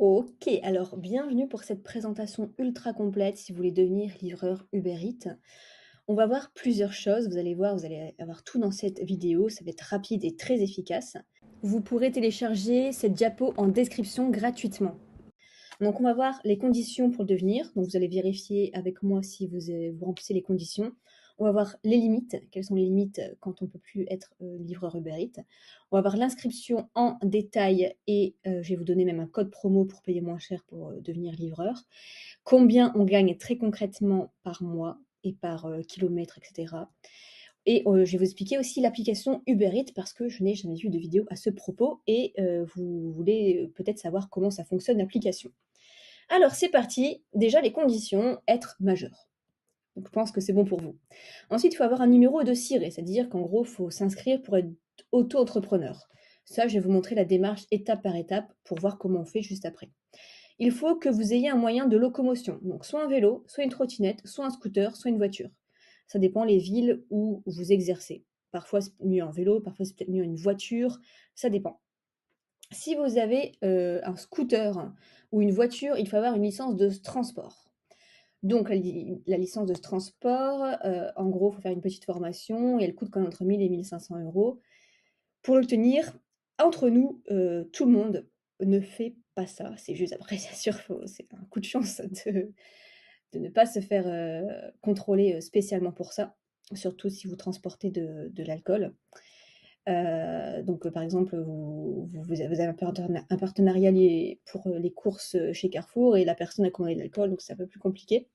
Ok, alors bienvenue pour cette présentation ultra complète si vous voulez devenir livreur Uber Eats. On va voir plusieurs choses, vous allez voir, vous allez avoir tout dans cette vidéo, ça va être rapide et très efficace. Vous pourrez télécharger cette diapo en description gratuitement. Donc on va voir les conditions pour le devenir, donc vous allez vérifier avec moi si vous remplissez les conditions. On va voir les limites, quelles sont les limites quand on ne peut plus être livreur Uber Eats. On va voir l'inscription en détail et je vais vous donner même un code promo pour payer moins cher pour devenir livreur. Combien on gagne très concrètement par mois et par kilomètre, etc. Et je vais vous expliquer aussi l'application Uber Eats parce que je n'ai jamais vu de vidéo à ce propos et vous voulez peut-être savoir comment ça fonctionne l'application. Alors c'est parti, déjà les conditions, être majeur. Donc je pense que c'est bon pour vous. Ensuite, il faut avoir un numéro de SIRET, c'est-à-dire qu'en gros, il faut s'inscrire pour être auto-entrepreneur. Ça, je vais vous montrer la démarche étape par étape pour voir comment on fait juste après. Il faut que vous ayez un moyen de locomotion, donc soit un vélo, soit une trottinette, soit un scooter, soit une voiture. Ça dépend les villes où vous exercez. Parfois c'est mieux un vélo, parfois c'est peut-être mieux une voiture, ça dépend. Si vous avez un scooter ou une voiture, il faut avoir une licence de transport. Donc la licence de transport, en gros, il faut faire une petite formation et elle coûte quand même entre 1 000 et 1 500 €. Pour l'obtenir, entre nous, tout le monde ne fait pas ça. C'est juste après, c'est sûr, c'est un coup de chance de ne pas se faire contrôler spécialement pour ça, surtout si vous transportez de l'alcool. Donc, par exemple, vous avez un partenariat pour les courses chez Carrefour et la personne a commandé de l'alcool, donc c'est un peu plus compliqué.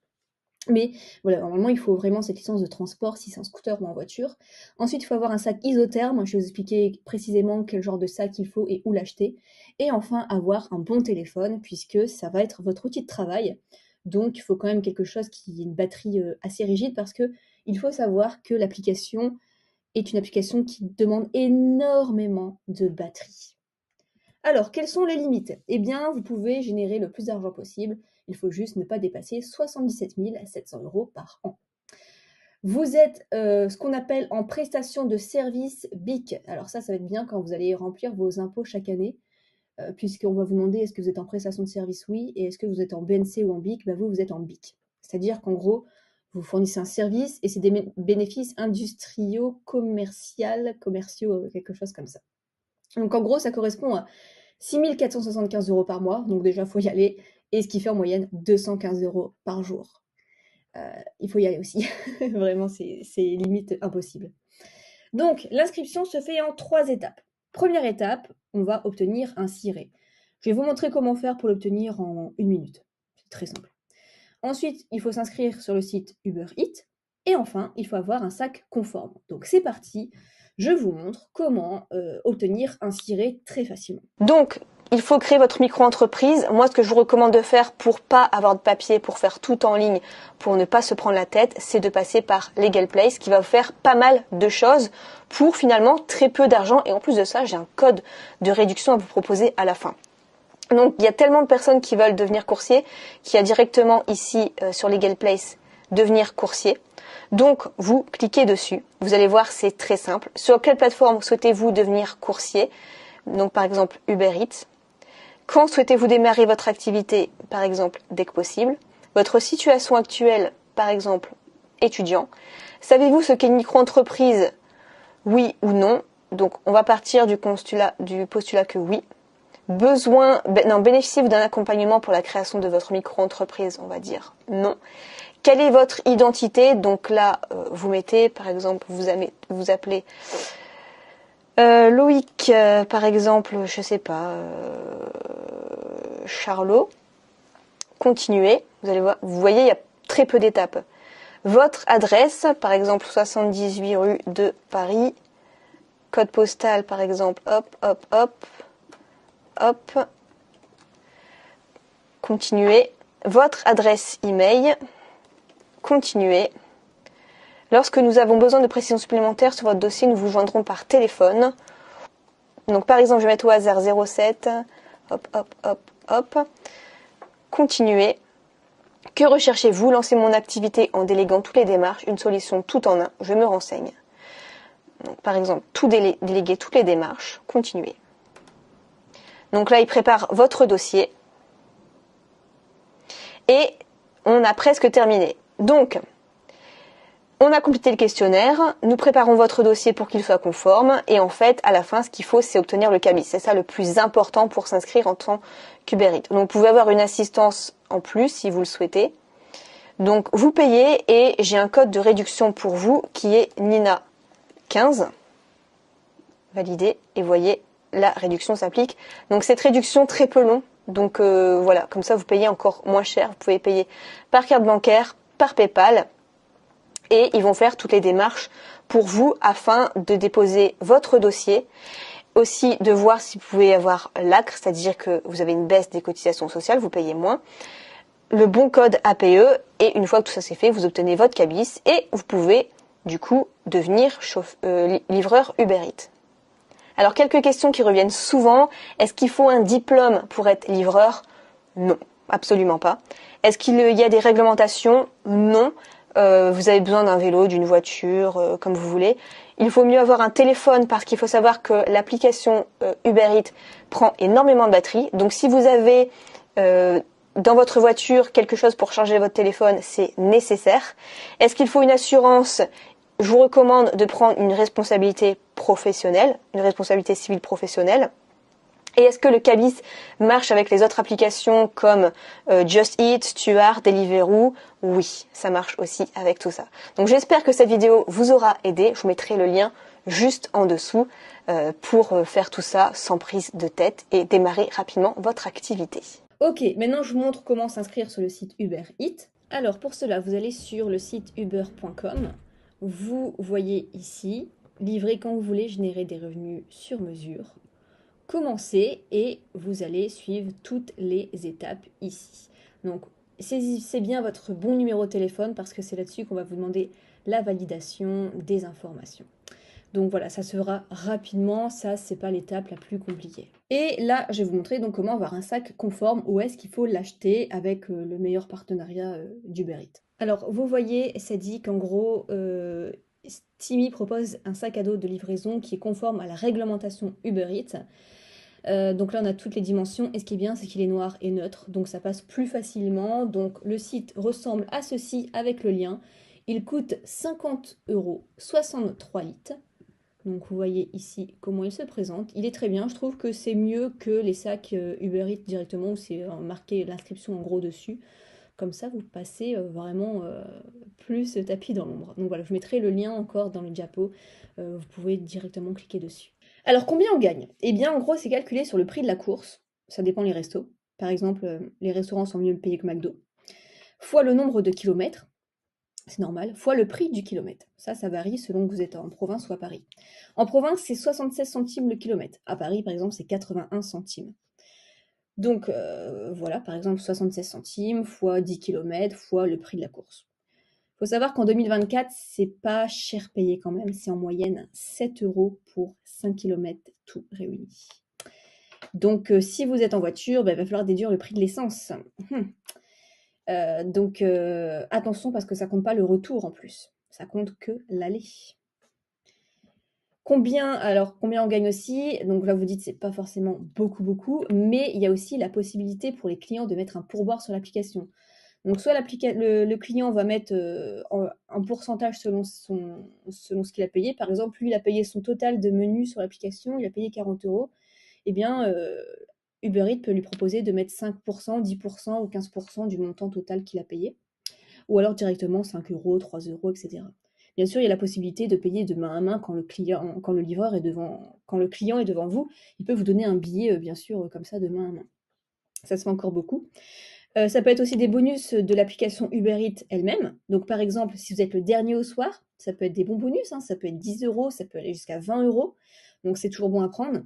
Mais voilà, normalement, il faut vraiment cette licence de transport si c'est un scooter ou en voiture. Ensuite, il faut avoir un sac isotherme. Je vais vous expliquer précisément quel genre de sac il faut et où l'acheter. Et enfin, avoir un bon téléphone puisque ça va être votre outil de travail. Donc, il faut quand même quelque chose qui ait une batterie assez rigide parce que il faut savoir que l'application est une application qui demande énormément de batterie. Alors, quelles sont les limites? Eh bien, vous pouvez générer le plus d'argent possible. Il faut juste ne pas dépasser 77 700 € par an. Vous êtes ce qu'on appelle en prestation de service BIC. Alors ça va être bien quand vous allez remplir vos impôts chaque année, puisqu'on va vous demander est-ce que vous êtes en prestation de service? Oui. Et est-ce que vous êtes en BNC ou en BIC? Vous êtes en BIC. C'est-à-dire qu'en gros, vous fournissez un service et c'est des bénéfices industriaux, commerciaux, quelque chose comme ça. Donc en gros, ça correspond à 6 475 € par mois, donc déjà, il faut y aller, et ce qui fait en moyenne 215 € par jour. Il faut y aller aussi, vraiment, c'est limite impossible. Donc, l'inscription se fait en 3 étapes. Première étape, on va obtenir un SIRET. Je vais vous montrer comment faire pour l'obtenir en 1 minute. C'est très simple. Ensuite, il faut s'inscrire sur le site Uber Eats. Et enfin, il faut avoir un sac conforme. Donc c'est parti, je vous montre comment obtenir un SIRET très facilement. Donc, il faut créer votre micro-entreprise. Moi, ce que je vous recommande de faire pour pas avoir de papier, pour faire tout en ligne, pour ne pas se prendre la tête, c'est de passer par Legal Place qui va vous faire pas mal de choses pour finalement très peu d'argent. Et en plus de ça, j'ai un code de réduction à vous proposer à la fin. Donc, il y a tellement de personnes qui veulent devenir coursier qu'il y a directement ici sur Legal Place devenir coursier. Donc, vous cliquez dessus. Vous allez voir, c'est très simple. Sur quelle plateforme souhaitez-vous devenir coursier? Donc, par exemple, Uber Eats. Quand souhaitez-vous démarrer votre activité? Par exemple, dès que possible. Votre situation actuelle, par exemple, étudiant. Savez-vous ce qu'est une micro-entreprise? Oui ou non? Donc, on va partir du postulat que oui. Bénéficiez-vous d'un accompagnement pour la création de votre micro-entreprise? On va dire non. Quelle est votre identité? Donc là, vous mettez, par exemple, vous appelez Loïc, par exemple, je sais pas, Charlot. Continuez. Vous voyez, il y a très peu d'étapes. Votre adresse, par exemple, 78 rue de Paris. Code postal, par exemple, hop. Continuez. Votre adresse email. Continuez. Lorsque nous avons besoin de précisions supplémentaires sur votre dossier, nous vous joindrons par téléphone. Donc par exemple, je vais mettre au hasard 07. Hop. Continuez. Que recherchez-vous? Lancez mon activité en déléguant toutes les démarches, une solution tout en un. Je me renseigne. Donc, par exemple, déléguer toutes les démarches. Continuez. Donc là, il prépare votre dossier. et on a presque terminé. Donc, on a complété le questionnaire, nous préparons votre dossier pour qu'il soit conforme et en fait, à la fin, ce qu'il faut, c'est obtenir le cabis. C'est ça le plus important pour s'inscrire en tant qu'Uber Eats. Donc, vous pouvez avoir une assistance en plus si vous le souhaitez. Donc, vous payez et j'ai un code de réduction pour vous qui est Nina15. Validé et voyez, la réduction s'applique. Donc, cette réduction très peu long. Donc, voilà, comme ça, vous payez encore moins cher. Vous pouvez payer par carte bancaire, par PayPal. Et ils vont faire toutes les démarches pour vous afin de déposer votre dossier. Aussi de voir si vous pouvez avoir l'ACRE, c'est-à-dire que vous avez une baisse des cotisations sociales, vous payez moins. Le bon code APE et une fois que tout ça c'est fait, vous obtenez votre cabis et vous pouvez du coup devenir livreur Uber Eats. Alors quelques questions qui reviennent souvent. Est-ce qu'il faut un diplôme pour être livreur? Non, absolument pas. Est-ce qu'il y a des réglementations? Non. Vous avez besoin d'un vélo, d'une voiture, comme vous voulez. Il faut mieux avoir un téléphone parce qu'il faut savoir que l'application Uber Eats prend énormément de batterie. Donc si vous avez dans votre voiture quelque chose pour charger votre téléphone, c'est nécessaire. Est-ce qu'il faut une assurance? Je vous recommande de prendre une responsabilité professionnelle, une responsabilité civile professionnelle. Et est-ce que le cabis marche avec les autres applications comme Just Eat, Stuart, Deliveroo? Oui, ça marche aussi avec tout ça. Donc j'espère que cette vidéo vous aura aidé. Je vous mettrai le lien juste en dessous pour faire tout ça sans prise de tête et démarrer rapidement votre activité. Ok, maintenant je vous montre comment s'inscrire sur le site Uber Eats. Alors pour cela, vous allez sur le site uber.com. Vous voyez ici, livrer quand vous voulez, générer des revenus sur mesure. Commencez et vous allez suivre toutes les étapes ici. Donc saisissez bien votre bon numéro de téléphone parce que c'est là-dessus qu'on va vous demander la validation des informations. Donc voilà, ça se fera rapidement, ça c'est pas l'étape la plus compliquée. Et là, je vais vous montrer donc comment avoir un sac conforme, où est-ce qu'il faut l'acheter avec le meilleur partenariat d'Uber Eats. Alors vous voyez, ça dit qu'en gros, Timi propose un sac à dos de livraison qui est conforme à la réglementation Uber Eats. Donc là on a toutes les dimensions et ce qui est bien c'est qu'il est noir et neutre, donc ça passe plus facilement. Donc le site ressemble à ceci avec le lien. Il coûte 50 €, 63 litres. Donc vous voyez ici comment il se présente. Il est très bien, je trouve que c'est mieux que les sacs Uber Eats directement où c'est marqué l'inscription en gros dessus. Comme ça vous passez vraiment plus tapis dans l'ombre. Donc voilà, je mettrai le lien encore dans le diapo, vous pouvez directement cliquer dessus. Alors combien on gagne? Eh bien en gros c'est calculé sur le prix de la course, ça dépend les restos. Par exemple les restaurants sont mieux payés que McDo, fois le nombre de kilomètres, c'est normal, fois le prix du kilomètre. Ça varie selon que vous êtes en province ou à Paris. En province, c'est 76 centimes le kilomètre. À Paris, par exemple, c'est 81 centimes. Donc, voilà, par exemple, 76 centimes fois 10 kilomètres fois le prix de la course. Il faut savoir qu'en 2024, c'est pas cher payé quand même. C'est en moyenne 7 € pour 5 kilomètres tout réuni. Donc, si vous êtes en voiture, il va falloir déduire le prix de l'essence. Donc attention parce que ça compte pas le retour en plus, ça compte que l'aller. Combien on gagne aussi? Donc là vous dites c'est pas forcément beaucoup, mais il y a aussi la possibilité pour les clients de mettre un pourboire sur l'application. Donc soit le client va mettre un pourcentage selon ce qu'il a payé. Par exemple, lui il a payé son total de menus sur l'application, il a payé 40 €. Eh bien Uber Eats peut lui proposer de mettre 5%, 10% ou 15% du montant total qu'il a payé. Ou alors directement 5 €, 3 €, etc. Bien sûr, il y a la possibilité de payer de main à main quand le client est devant vous. Il peut vous donner un billet, bien sûr, comme ça, de main à main. Ça se fait encore beaucoup. Ça peut être aussi des bonus de l'application Uber Eats elle-même. Donc par exemple, si vous êtes le dernier au soir, ça peut être des bons bonus, ça peut être 10 €, ça peut aller jusqu'à 20 €. Donc c'est toujours bon à prendre.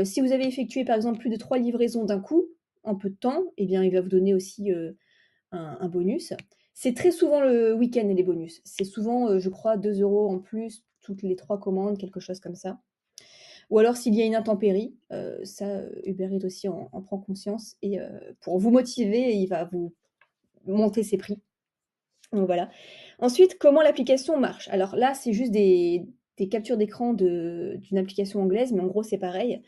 Si vous avez effectué par exemple plus de 3 livraisons d'un coup, en peu de temps, eh bien il va vous donner aussi un bonus. C'est très souvent le week-end et les bonus. C'est souvent, je crois, 2 € en plus, toutes les 3 commandes, quelque chose comme ça. Ou alors s'il y a une intempérie, Uber Eats aussi en prend conscience et pour vous motiver, il va vous monter ses prix. Donc voilà. Ensuite, comment l'application marche? Alors là, c'est juste des captures d'écran d'une application anglaise, mais en gros, c'est pareil.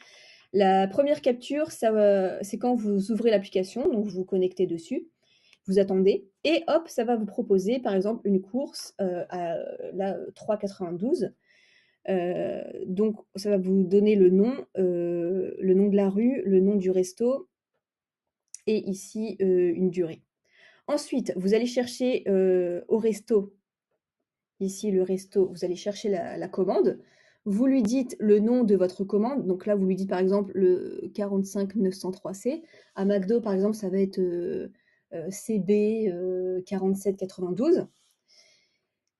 La première capture, c'est quand vous ouvrez l'application, donc vous vous connectez dessus. vous attendez et hop, ça va vous proposer par exemple une course à là, 3,92 donc ça va vous donner le nom de la rue, le nom du resto et ici, une durée. Ensuite, vous allez chercher, au resto, ici le resto, vous allez chercher la commande. Vous lui dites le nom de votre commande, donc là vous lui dites par exemple le 45 903C. À McDo par exemple, ça va être, CB, 47 92.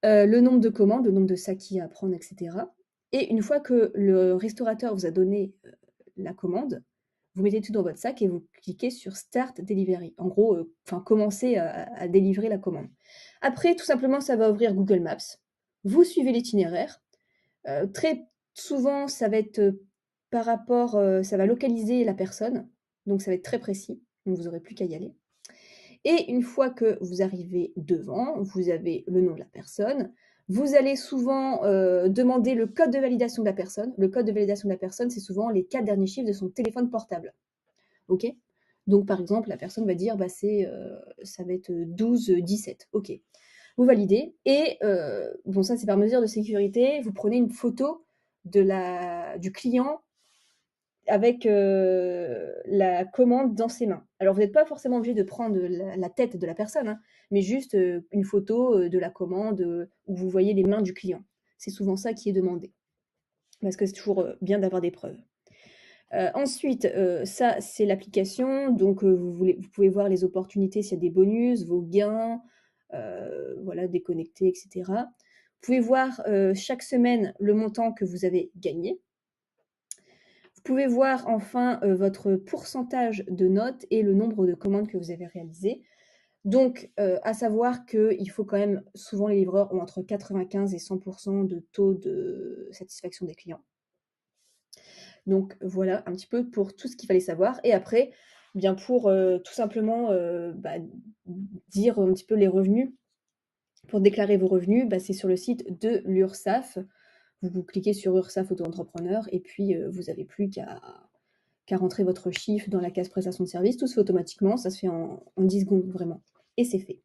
Le nombre de commandes, le nombre de saquis à prendre et cetera et une fois que le restaurateur vous a donné, la commande, vous mettez tout dans votre sac et vous cliquez sur Start Delivery. En gros, enfin commencer à délivrer la commande. Après, tout simplement, ça va ouvrir Google Maps. Vous suivez l'itinéraire. Très souvent, ça va être par rapport, ça va localiser la personne, donc ça va être très précis. Donc vous n'aurez plus qu'à y aller. Et une fois que vous arrivez devant, vous avez le nom de la personne. Vous allez souvent demander le code de validation de la personne. Le code de validation de la personne, c'est souvent les 4 derniers chiffres de son téléphone portable. OK? Donc, par exemple, la personne va dire, bah, ça va être 12 17. OK. Vous validez et bon, ça, c'est par mesure de sécurité. Vous prenez une photo du client avec la commande dans ses mains. Alors, vous n'êtes pas forcément obligé de prendre la tête de la personne, hein, mais juste une photo de la commande où vous voyez les mains du client. C'est souvent ça qui est demandé, parce que c'est toujours bien d'avoir des preuves. Ensuite, ça, c'est l'application. Donc, vous pouvez voir les opportunités s'il y a des bonus, vos gains, voilà, déconnecter, etc. Vous pouvez voir chaque semaine le montant que vous avez gagné. Vous pouvez voir enfin votre pourcentage de notes et le nombre de commandes que vous avez réalisées. Donc, à savoir qu'il faut quand même, souvent les livreurs ont entre 95 et 100% de taux de satisfaction des clients. Donc voilà un petit peu pour tout ce qu'il fallait savoir. Et après, bien pour tout simplement dire un petit peu les revenus. Pour déclarer vos revenus, c'est sur le site de l'URSSAF. Vous cliquez sur URSSAF auto-entrepreneur et puis vous n'avez plus qu'à rentrer votre chiffre dans la case prestation de service. Tout se fait automatiquement, ça se fait en 10 secondes vraiment. Et c'est fait.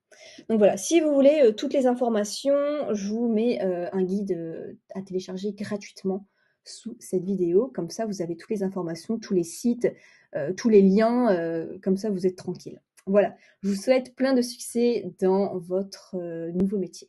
Donc voilà, si vous voulez toutes les informations, je vous mets un guide à télécharger gratuitement sous cette vidéo. Comme ça, vous avez toutes les informations, tous les sites, tous les liens, comme ça vous êtes tranquille. Voilà, je vous souhaite plein de succès dans votre nouveau métier.